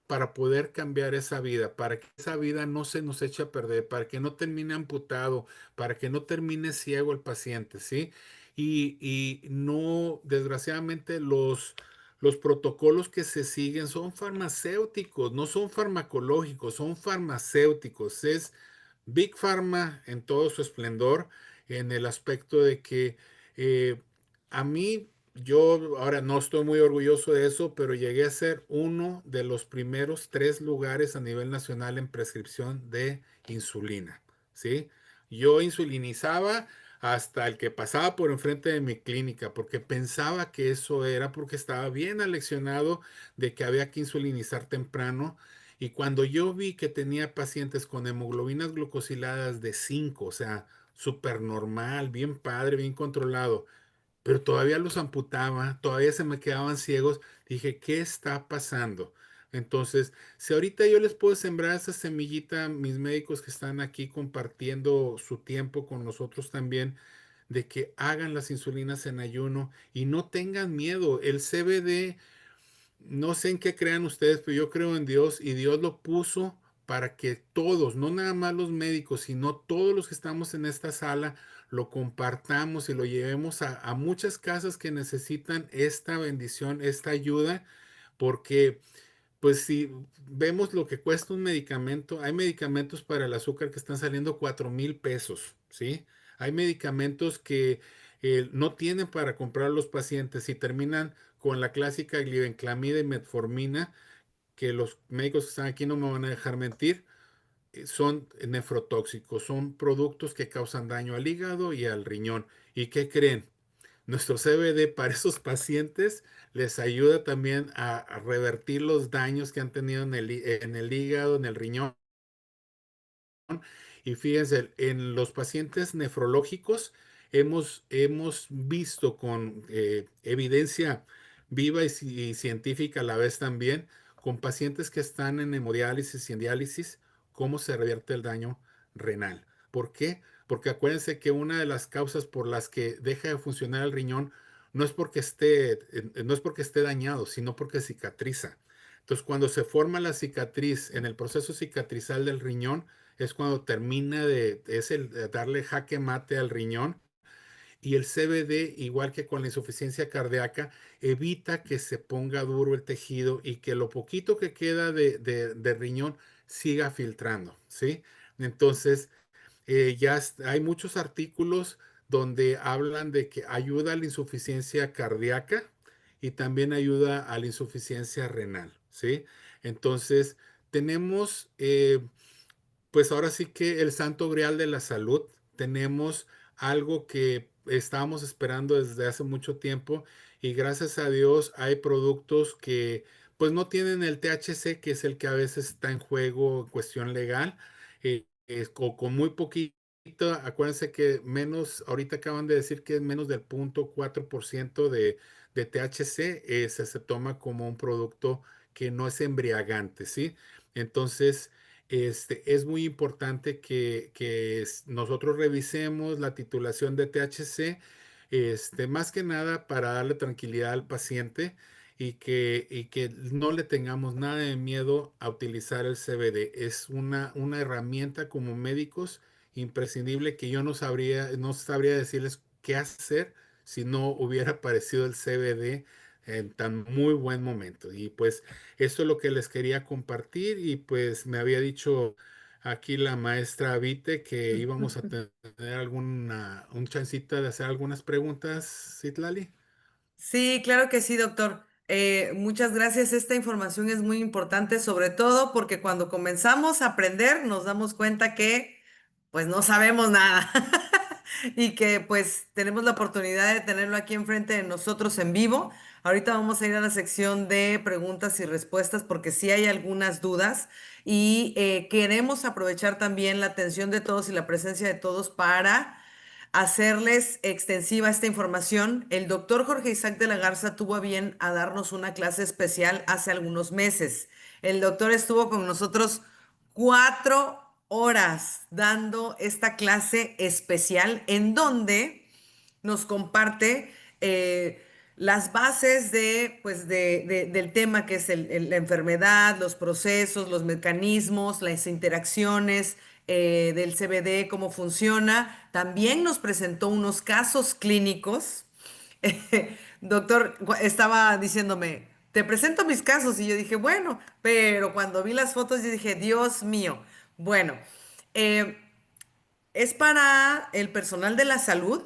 para poder cambiar esa vida, para que esa vida no se nos eche a perder, para que no termine amputado, para que no termine ciego el paciente, ¿sí? Y no, desgraciadamente, los protocolos que se siguen son farmacéuticos, no son farmacológicos, son farmacéuticos. Es Big Pharma en todo su esplendor, en el aspecto de que a mí yo ahora no estoy muy orgulloso de eso, pero llegué a ser uno de los primeros 3 lugares a nivel nacional en prescripción de insulina, ¿sí? Yo insulinizaba hasta el que pasaba por enfrente de mi clínica, porque pensaba que eso era porque estaba bien aleccionado de que había que insulinizar temprano. Y cuando yo vi que tenía pacientes con hemoglobinas glucosiladas de 5, o sea, súper normal, bien padre, bien controlado, pero todavía los amputaba, todavía se me quedaban ciegos. Dije, ¿qué está pasando? Entonces, si ahorita yo les puedo sembrar esa semillita a mis médicos que están aquí compartiendo su tiempo con nosotros también, de que hagan las insulinas en ayuno y no tengan miedo. El CBD, no sé en qué crean ustedes, pero yo creo en Dios y Dios lo puso para que todos, no nada más los médicos, sino todos los que estamos en esta sala, lo compartamos y lo llevemos a muchas casas que necesitan esta bendición, esta ayuda, porque pues si vemos lo que cuesta un medicamento, hay medicamentos para el azúcar que están saliendo 4,000 pesos, ¿sí? Hay medicamentos que no tienen para comprar los pacientes y terminan con la clásica glibenclamida y metformina, que los médicos que están aquí no me van a dejar mentir, son nefrotóxicos, son productos que causan daño al hígado y al riñón. ¿Y qué creen? Nuestro CBD para esos pacientes les ayuda también a revertir los daños que han tenido en el hígado, en el riñón. Y fíjense, en los pacientes nefrológicos hemos visto con evidencia viva y científica a la vez también, con pacientes que están en hemodiálisis y en diálisis, cómo se revierte el daño renal. ¿Por qué? Porque acuérdense que una de las causas por las que deja de funcionar el riñón no es porque esté dañado, sino porque cicatriza. Entonces, cuando se forma la cicatriz en el proceso cicatrizal del riñón, es cuando termina es el de darle jaque mate al riñón. Y el CBD, igual que con la insuficiencia cardíaca, evita que se ponga duro el tejido y que lo poquito que queda de riñón siga filtrando, ¿sí? Entonces, hay muchos artículos donde hablan de que ayuda a la insuficiencia cardíaca y también ayuda a la insuficiencia renal, ¿sí? Entonces, tenemos pues ahora sí que el santo grial de la salud, tenemos algo que estábamos esperando desde hace mucho tiempo y gracias a Dios hay productos que pues no tienen el THC, que es el que a veces está en juego en cuestión legal, o con muy poquito. Acuérdense que menos, ahorita acaban de decir que es menos del 0,4% de THC, se toma como un producto que no es embriagante, ¿sí? Entonces, es muy importante que nosotros revisemos la titulación de THC, más que nada para darle tranquilidad al paciente y que no le tengamos nada de miedo a utilizar el CBD. Es una herramienta como médicos imprescindible que yo no sabría decirles qué hacer si no hubiera aparecido el CBD en tan muy buen momento. Y pues eso es lo que les quería compartir y pues me había dicho aquí la maestra Vite que íbamos a tener un chancita de hacer algunas preguntas, Citlali. Sí, claro que sí, doctor. Muchas gracias. Esta información es muy importante, sobre todo porque cuando comenzamos a aprender nos damos cuenta que pues no sabemos nada y que pues tenemos la oportunidad de tenerlo aquí enfrente de nosotros en vivo. Ahorita vamos a ir a la sección de preguntas y respuestas porque sí hay algunas dudas y queremos aprovechar también la atención de todos y la presencia de todos para hacerles extensiva esta información. El doctor Jorge Isaac de la Garza tuvo a bien a darnos una clase especial hace algunos meses. El doctor estuvo con nosotros 4 horas dando esta clase especial en donde nos comparte las bases pues del tema que es la enfermedad, los procesos, los mecanismos, las interacciones del CBD, cómo funciona. También nos presentó unos casos clínicos. Doctor, estaba diciéndome, te presento mis casos y yo dije, bueno, pero cuando vi las fotos yo dije, Dios mío, bueno. eh, es para el personal de la salud,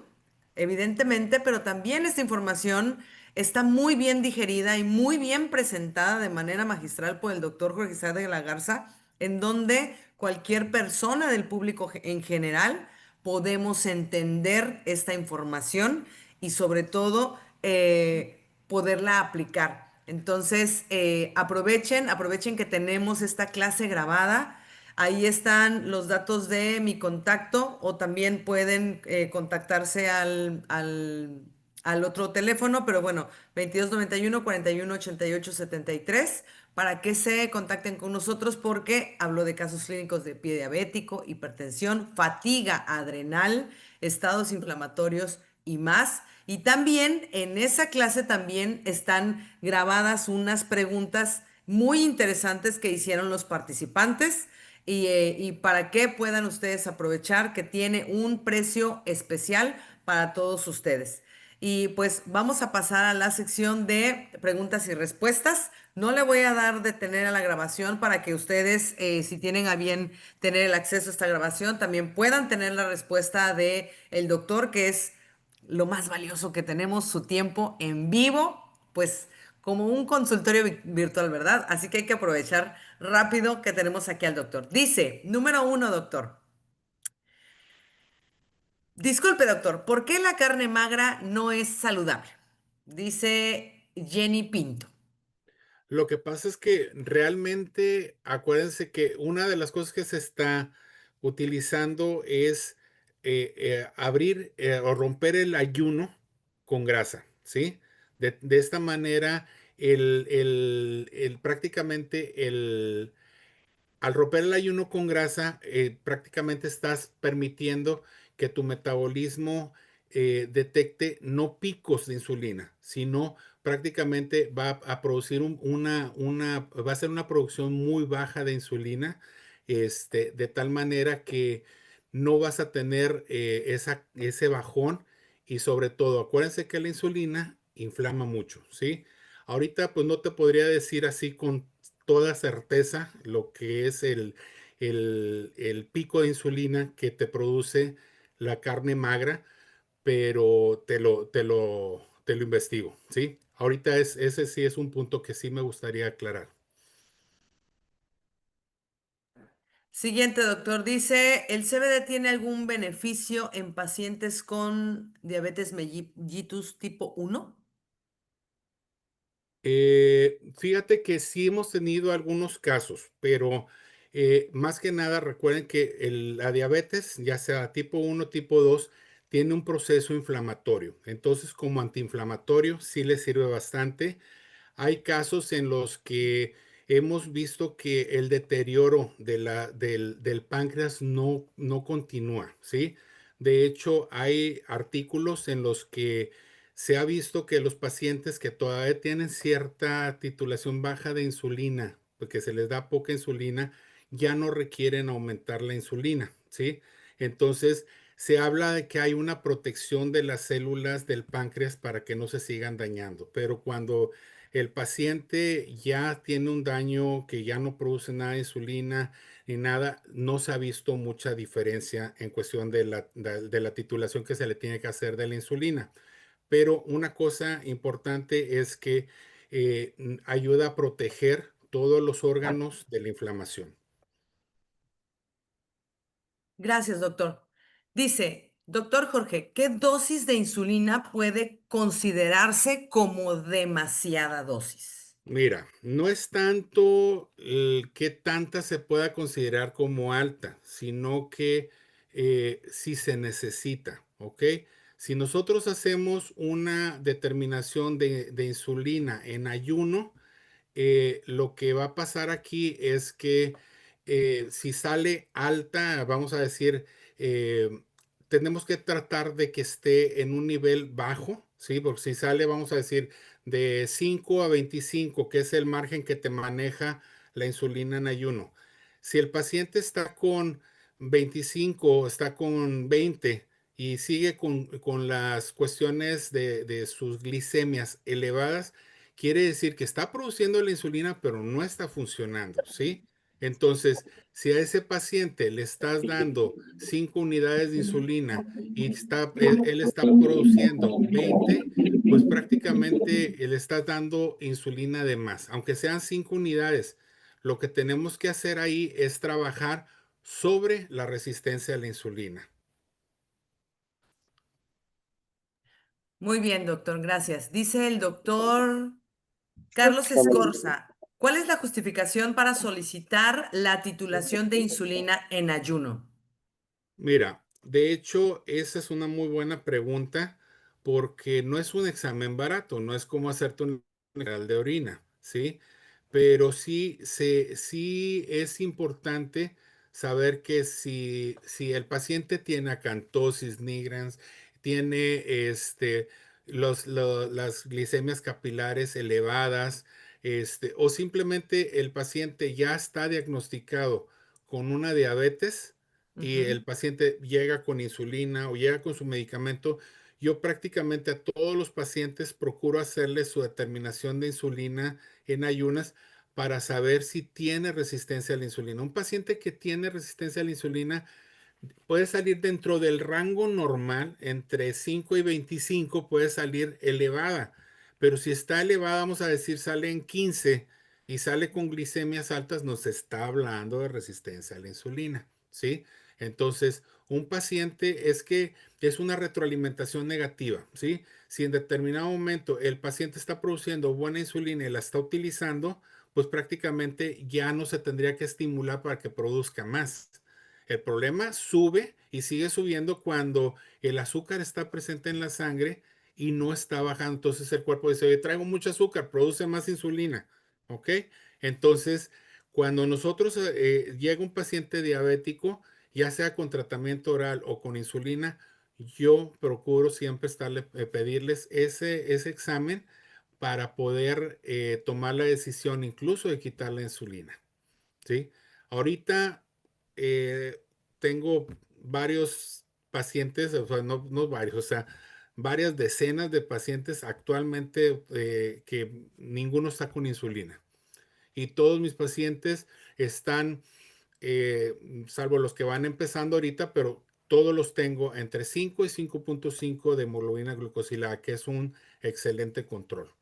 evidentemente, pero también esta información está muy bien digerida y muy bien presentada de manera magistral por el doctor Jorge Isaac de la Garza, en donde cualquier persona del público en general podemos entender esta información y sobre todo poderla aplicar. Entonces, aprovechen que tenemos esta clase grabada. Ahí están los datos de mi contacto o también pueden contactarse al otro teléfono, pero bueno, 2291 41 88 73 para que se contacten con nosotros porque hablo de casos clínicos de pie diabético, hipertensión, fatiga adrenal, estados inflamatorios y más. Y también en esa clase también están grabadas unas preguntas muy interesantes que hicieron los participantes y para que puedan ustedes aprovechar que tiene un precio especial para todos ustedes. Y pues vamos a pasar a la sección de preguntas y respuestas. No le voy a dar detener a la grabación para que ustedes, si tienen a bien tener el acceso a esta grabación, también puedan tener la respuesta de el doctor, que es lo más valioso que tenemos, su tiempo en vivo, pues como un consultorio virtual, ¿verdad? Así que hay que aprovechar rápido que tenemos aquí al doctor. Dice, número uno, doctor. Disculpe, doctor, ¿por qué la carne magra no es saludable? Dice Jenny Pinto. Lo que pasa es que realmente, acuérdense que una de las cosas que se está utilizando es abrir o romper el ayuno con grasa, ¿sí? De esta manera, prácticamente al romper el ayuno con grasa, prácticamente estás permitiendo que tu metabolismo detecte no picos de insulina, sino prácticamente va a producir va a ser una producción muy baja de insulina, de tal manera que no vas a tener ese bajón y sobre todo, acuérdense que la insulina inflama mucho, ¿sí? Ahorita pues no te podría decir así con toda certeza lo que es el pico de insulina que te produce la carne magra, pero te lo investigo, ¿sí? Ahorita ese sí es un punto que sí me gustaría aclarar. Siguiente, doctor. Dice, ¿el CBD tiene algún beneficio en pacientes con diabetes mellitus tipo uno? Fíjate que sí hemos tenido algunos casos, pero más que nada recuerden que la diabetes, ya sea tipo uno tipo 2 tiene un proceso inflamatorio. Entonces, como antiinflamatorio, sí le sirve bastante. Hay casos en los que hemos visto que el deterioro del páncreas no continúa, ¿sí? De hecho, hay artículos en los que se ha visto que los pacientes que todavía tienen cierta titulación baja de insulina, porque se les da poca insulina, ya no requieren aumentar la insulina, ¿sí? Entonces, se habla de que hay una protección de las células del páncreas para que no se sigan dañando, pero cuando el paciente ya tiene un daño que ya no produce nada de insulina ni nada, no se ha visto mucha diferencia en cuestión de la titulación que se le tiene que hacer de la insulina. Pero una cosa importante es que ayuda a proteger todos los órganos de la inflamación. Gracias, doctor. Dice, doctor Jorge, ¿qué dosis de insulina puede considerarse como demasiada dosis? Mira, no es tanto el qué tanta se pueda considerar como alta, sino que si se necesita, ¿ok? Si nosotros hacemos una determinación de insulina en ayuno, lo que va a pasar aquí es que si sale alta, vamos a decir, eh, tenemos que tratar de que esté en un nivel bajo, ¿sí? Porque si sale, vamos a decir, de 5 a 25, que es el margen que te maneja la insulina en ayuno. Si el paciente está con 25, está con 20 y sigue con las cuestiones de sus glicemias elevadas, quiere decir que está produciendo la insulina, pero no está funcionando, ¿sí? Entonces, si a ese paciente le estás dando 5 unidades de insulina y él está produciendo 20, pues prácticamente le estás dando insulina de más, aunque sean 5 unidades. Lo que tenemos que hacer ahí es trabajar sobre la resistencia a la insulina. Muy bien, doctor, gracias. Dice el doctor Carlos Escorza, ¿cuál es la justificación para solicitar la titulación de insulina en ayuno? Mira, de hecho, esa es una muy buena pregunta porque no es un examen barato, no es como hacerte un general de orina, ¿sí? Pero sí es importante saber que si el paciente tiene acantosis nigrans, tiene las glicemias capilares elevadas, o simplemente el paciente ya está diagnosticado con una diabetes y Ujú. el paciente llega con insulina o llega con su medicamento, yo prácticamente a todos los pacientes procuro hacerle su determinación de insulina en ayunas para saber si tiene resistencia a la insulina. Un paciente que tiene resistencia a la insulina puede salir dentro del rango normal, entre 5 y 25 puede salir elevada, pero si está elevada, vamos a decir, sale en 15 y sale con glicemias altas, nos está hablando de resistencia a la insulina, ¿sí? Entonces, un paciente es que es una retroalimentación negativa, ¿sí? Si en determinado momento el paciente está produciendo buena insulina y la está utilizando, pues prácticamente ya no se tendría que estimular para que produzca más. El problema sube y sigue subiendo cuando el azúcar está presente en la sangre y no está bajando. Entonces el cuerpo dice, oye, traigo mucho azúcar, produce más insulina. ¿Ok? Entonces, cuando nosotros llega un paciente diabético, ya sea con tratamiento oral o con insulina, yo procuro siempre pedirles ese examen para poder tomar la decisión incluso de quitar la insulina. ¿Sí? Ahorita eh, tengo varios pacientes, o sea, no varios, o sea, varias decenas de pacientes actualmente que ninguno está con insulina. Y todos mis pacientes están, salvo los que van empezando ahorita, pero todos los tengo entre 5 y 5.5 de hemoglobina glucosilada, que es un excelente control.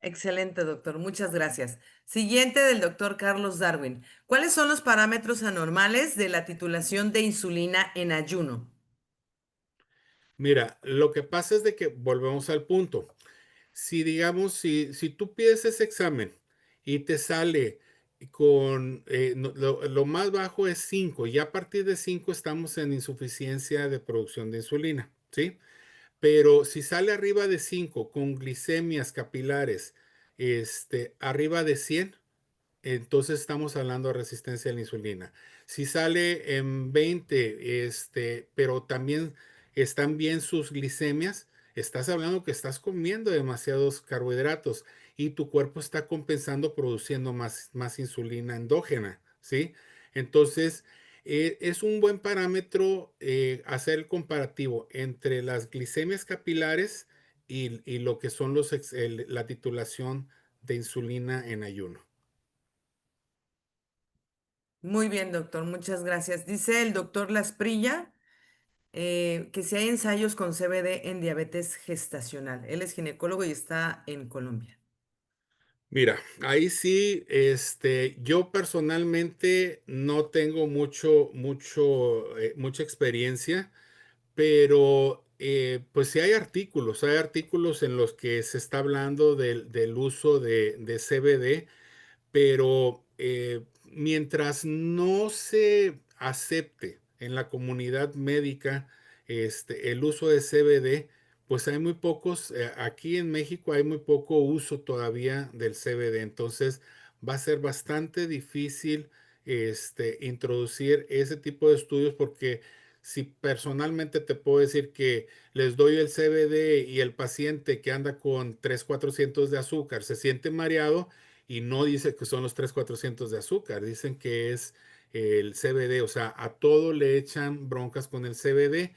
Excelente, doctor. Muchas gracias. Siguiente del doctor Carlos Darwin. ¿Cuáles son los parámetros anormales de la titulación de insulina en ayuno? Mira, lo que pasa es de que volvemos al punto. Si digamos, si tú pides ese examen y te sale con lo más bajo es 5 y a partir de 5 estamos en insuficiencia de producción de insulina, ¿sí? Pero si sale arriba de 5 con glicemias capilares, arriba de 100, entonces estamos hablando de resistencia a la insulina. Si sale en 20, pero también están bien sus glicemias, estás hablando que estás comiendo demasiados carbohidratos y tu cuerpo está compensando produciendo más insulina endógena, ¿sí? Entonces, es un buen parámetro hacer el comparativo entre las glicemias capilares y lo que son la titulación de insulina en ayuno. Muy bien, doctor. Muchas gracias. Dice el doctor Lasprilla que si hay ensayos con CBD en diabetes gestacional. Él es ginecólogo y está en Colombia. Mira, ahí sí, yo personalmente no tengo mucha experiencia, pero pues sí hay artículos en los que se está hablando del uso de CBD, pero mientras no se acepte en la comunidad médica el uso de CBD, pues hay muy pocos, aquí en México hay muy poco uso todavía del CBD, entonces va a ser bastante difícil introducir ese tipo de estudios porque si personalmente te puedo decir que les doy el CBD y el paciente que anda con 300, 400 de azúcar se siente mareado, y no dice que son los 300, 400 de azúcar, dicen que es el CBD, o sea, a todo le echan broncas con el CBD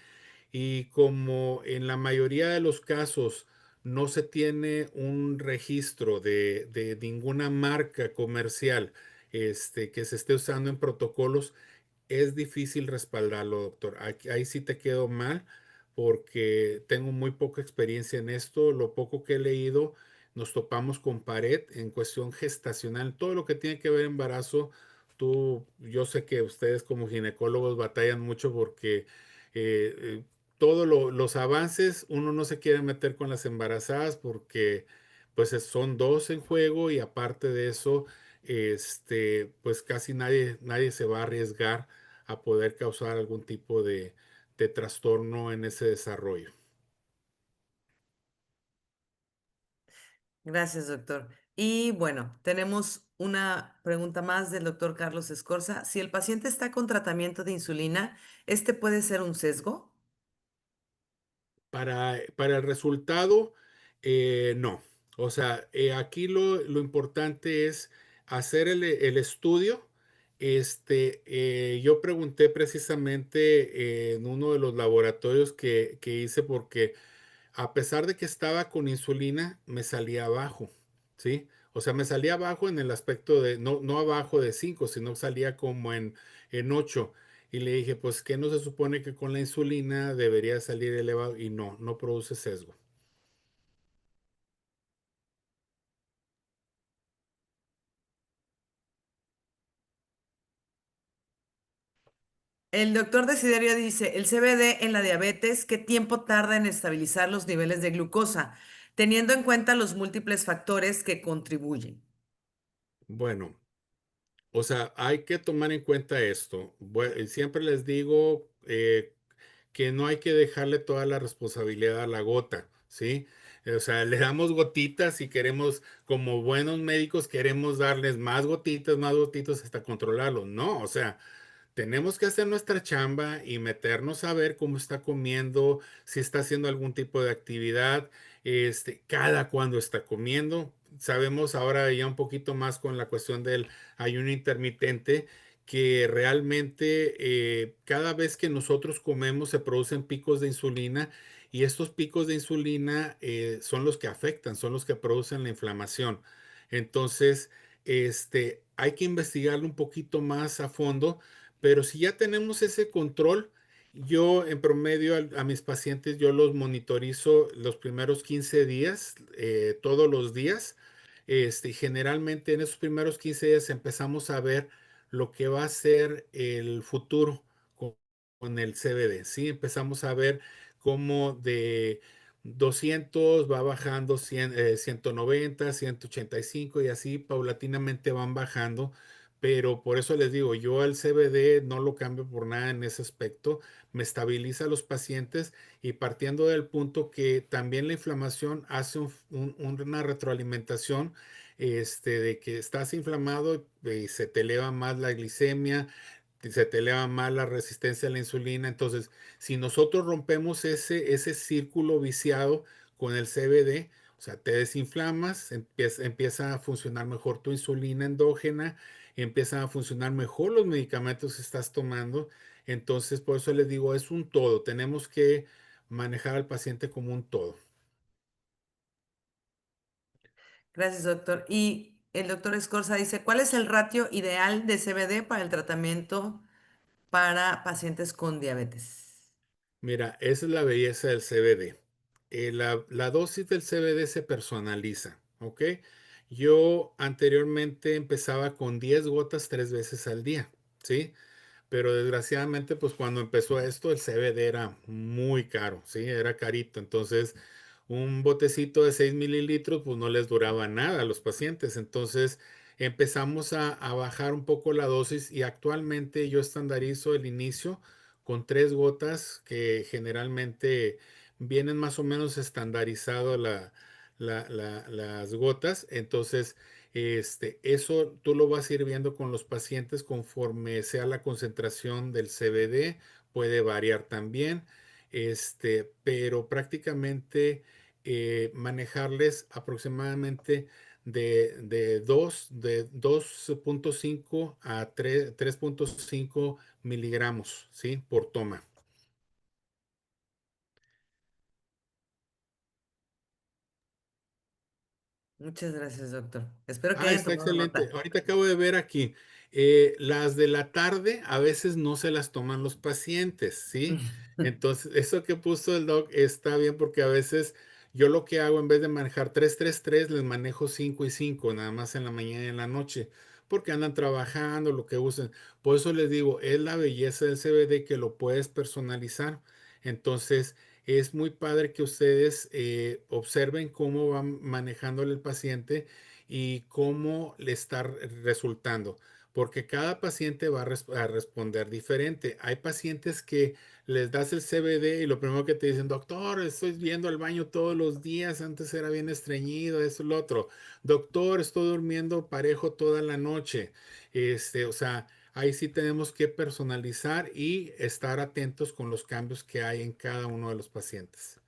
y como en la mayoría de los casos no se tiene un registro de ninguna marca comercial que se esté usando en protocolos, es difícil respaldarlo, doctor. Ahí sí te quedo mal porque tengo muy poca experiencia en esto. Lo poco que he leído, nos topamos con pared en cuestión gestacional, todo lo que tiene que ver embarazo. Yo sé que ustedes como ginecólogos batallan mucho porque todos los avances, uno no se quiere meter con las embarazadas porque pues son dos en juego y aparte de eso, pues casi nadie se va a arriesgar a poder causar algún tipo de trastorno en ese desarrollo. Gracias, doctor. Y bueno, tenemos una pregunta más del doctor Carlos Escorza. Si el paciente está con tratamiento de insulina, ¿este puede ser un sesgo? Para el resultado, no. O sea, aquí lo importante es hacer el estudio. Yo pregunté precisamente en uno de los laboratorios que hice porque a pesar de que estaba con insulina, me salía abajo, ¿sí? O sea, me salía abajo en el aspecto de, no abajo de 5, sino salía como en 8. Y le dije, pues, ¿qué no se supone que con la insulina debería salir elevado? Y no produce sesgo. El doctor Desiderio dice, el CBD en la diabetes, ¿qué tiempo tarda en estabilizar los niveles de glucosa, teniendo en cuenta los múltiples factores que contribuyen? Bueno, o sea, hay que tomar en cuenta esto. Siempre les digo que no hay que dejarle toda la responsabilidad a la gota, ¿sí? O sea, le damos gotitas y queremos, como buenos médicos, queremos darles más gotitas hasta controlarlo. No, o sea, tenemos que hacer nuestra chamba y meternos a ver cómo está comiendo, si está haciendo algún tipo de actividad, cada cuando está comiendo. Sabemos ahora ya un poquito más con la cuestión del ayuno intermitente, que realmente cada vez que nosotros comemos se producen picos de insulina y estos picos de insulina son los que afectan, son los que producen la inflamación. Entonces, hay que investigarlo un poquito más a fondo, pero si ya tenemos ese control, yo en promedio a mis pacientes yo los monitorizo los primeros 15 días, todos los días. Generalmente en esos primeros 15 días empezamos a ver lo que va a ser el futuro con, con el CBD, ¿sí? Empezamos a ver cómo de 200 va bajando 100, 190, 185 y así paulatinamente van bajando, pero por eso les digo, yo al CBD no lo cambio por nada en ese aspecto, me estabiliza a los pacientes y partiendo del punto que también la inflamación hace una retroalimentación, de que estás inflamado y se te eleva más la glicemia, se te eleva más la resistencia a la insulina. Entonces, si nosotros rompemos ese círculo viciado con el CBD, o sea, te desinflamas, empieza a funcionar mejor tu insulina endógena, empiezan a funcionar mejor los medicamentos que estás tomando. Entonces, por eso les digo, es un todo. Tenemos que manejar al paciente como un todo. Gracias, doctor. Y el doctor Escorza dice, ¿cuál es el ratio ideal de CBD para el tratamiento para pacientes con diabetes? Mira, esa es la belleza del CBD. La dosis del CBD se personaliza, ¿ok? Yo anteriormente empezaba con 10 gotas 3 veces al día, ¿sí? Pero desgraciadamente, pues cuando empezó esto, el CBD era muy caro, ¿sí? Era carito. Entonces, un botecito de 6 mililitros, pues no les duraba nada a los pacientes. Entonces, empezamos a bajar un poco la dosis y actualmente yo estandarizo el inicio con 3 gotas que generalmente vienen más o menos estandarizado las gotas. Entonces, eso tú lo vas a ir viendo con los pacientes conforme sea la concentración del CBD, puede variar también, pero prácticamente manejarles aproximadamente de 2,5 a 3,5 miligramos, ¿sí? Por toma. Muchas gracias, doctor. Espero que Ah, hayan está tomado excelente. nota. Ahorita acabo de ver aquí, las de la tarde a veces no se las toman los pacientes, ¿sí? Entonces, eso que puso el doc está bien porque a veces yo lo que hago en vez de manejar 3 les manejo 5 y 5 nada más en la mañana y en la noche, porque andan trabajando, lo que usen. Por eso les digo, es la belleza del CBD que lo puedes personalizar. Entonces, es muy padre que ustedes observen cómo van manejándole el paciente y cómo le está resultando, porque cada paciente va a responder diferente. Hay pacientes que les das el CBD y lo primero que te dicen, doctor, estoy viendo al baño todos los días, antes era bien estreñido, eso, lo otro. Doctor, estoy durmiendo parejo toda la noche. O sea, ahí sí tenemos que personalizar y estar atentos con los cambios que hay en cada uno de los pacientes.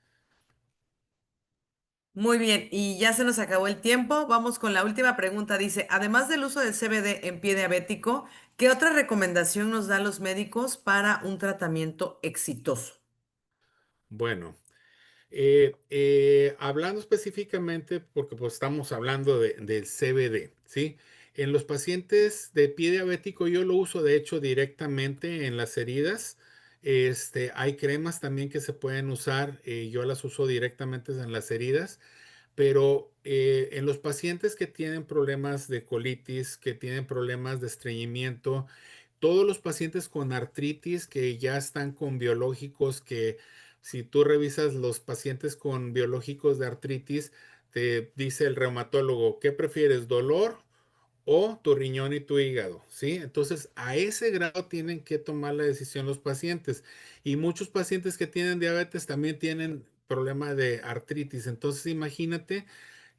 Muy bien, y ya se nos acabó el tiempo. Vamos con la última pregunta. Dice, además del uso del CBD en pie diabético, ¿qué otra recomendación nos dan los médicos para un tratamiento exitoso? Bueno. Hablando específicamente, porque pues estamos hablando del CBD, ¿sí? En los pacientes de pie diabético yo lo uso de hecho directamente en las heridas. Hay cremas también que se pueden usar, yo las uso directamente en las heridas, pero en los pacientes que tienen problemas de colitis, que tienen problemas de estreñimiento, todos los pacientes con artritis que ya están con biológicos, que si tú revisas los pacientes con biológicos de artritis, te dice el reumatólogo, ¿qué prefieres, dolor o tu riñón y tu hígado? ¿Sí? Entonces, a ese grado tienen que tomar la decisión los pacientes. Y muchos pacientes que tienen diabetes también tienen problema de artritis. Entonces, imagínate,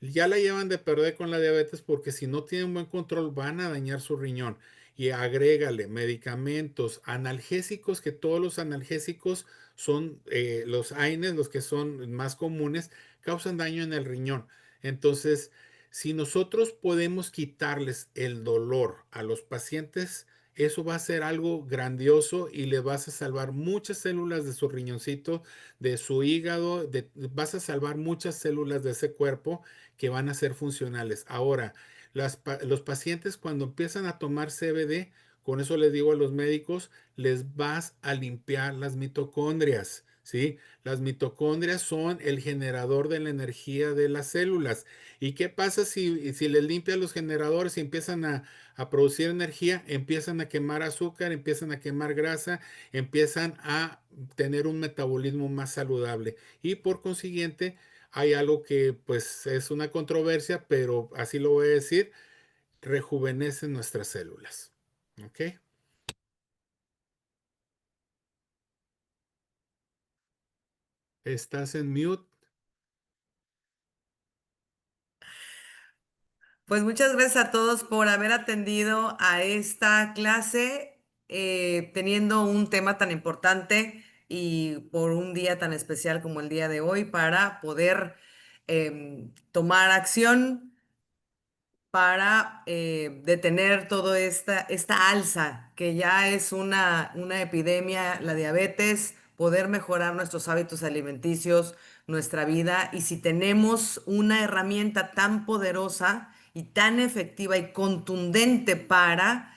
ya la llevan de perder con la diabetes porque si no tienen buen control van a dañar su riñón. Y agrégale medicamentos analgésicos, que todos los analgésicos son los AINES, los que son más comunes, causan daño en el riñón. Entonces, si nosotros podemos quitarles el dolor a los pacientes, eso va a ser algo grandioso y le vas a salvar muchas células de su riñoncito, de su hígado, vas a salvar muchas células de ese cuerpo que van a ser funcionales. Ahora, los pacientes cuando empiezan a tomar CBD, con eso les digo a los médicos, les vas a limpiar las mitocondrias, ¿sí? Las mitocondrias son el generador de la energía de las células. ¿Y qué pasa si les limpias los generadores y empiezan a producir energía? Empiezan a quemar azúcar, empiezan a quemar grasa, empiezan a tener un metabolismo más saludable y por consiguiente hay algo que pues es una controversia, pero así lo voy a decir, rejuvenece nuestras células. ¿Ok? Estás en mute. Pues muchas gracias a todos por haber atendido a esta clase, teniendo un tema tan importante y por un día tan especial como el día de hoy para poder tomar acción para detener toda esta alza, que ya es una epidemia, la diabetes, poder mejorar nuestros hábitos alimenticios, nuestra vida. Y si tenemos una herramienta tan poderosa y tan efectiva y contundente para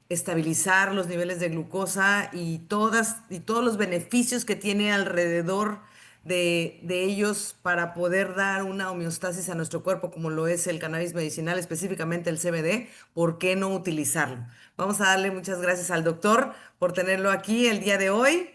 estabilizar los niveles de glucosa y todos los beneficios que tiene alrededor de ellos para poder dar una homeostasis a nuestro cuerpo, como lo es el cannabis medicinal, específicamente el CBD, ¿por qué no utilizarlo? Vamos a darle muchas gracias al doctor por tenerlo aquí el día de hoy